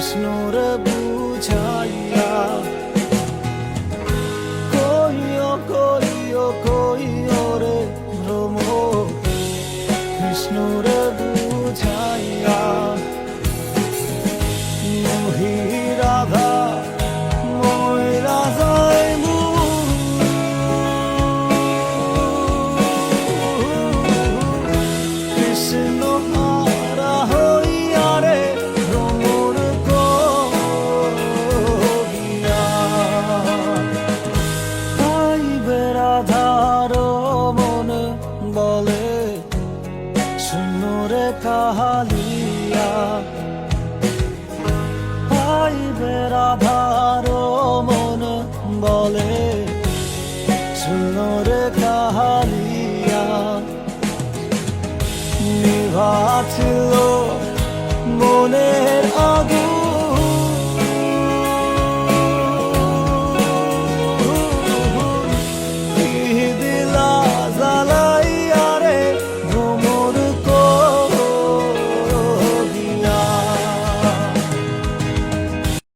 কৃষ্ণর বুঝাইয়া কইও কইও কইও রে ভ্রমর কৃষ্ণর বুঝাইয়া মোহি রাধা মই রাধাই কৃষ্ণ হারা হইয়া রে ভ্রমর করিয়া পাইবে রাধার মন বলে শূন্যরে কাহালিয়া পাইবে রাধার মন বলে শূন্যরে কাহালিয়া নিভা ছিল মনের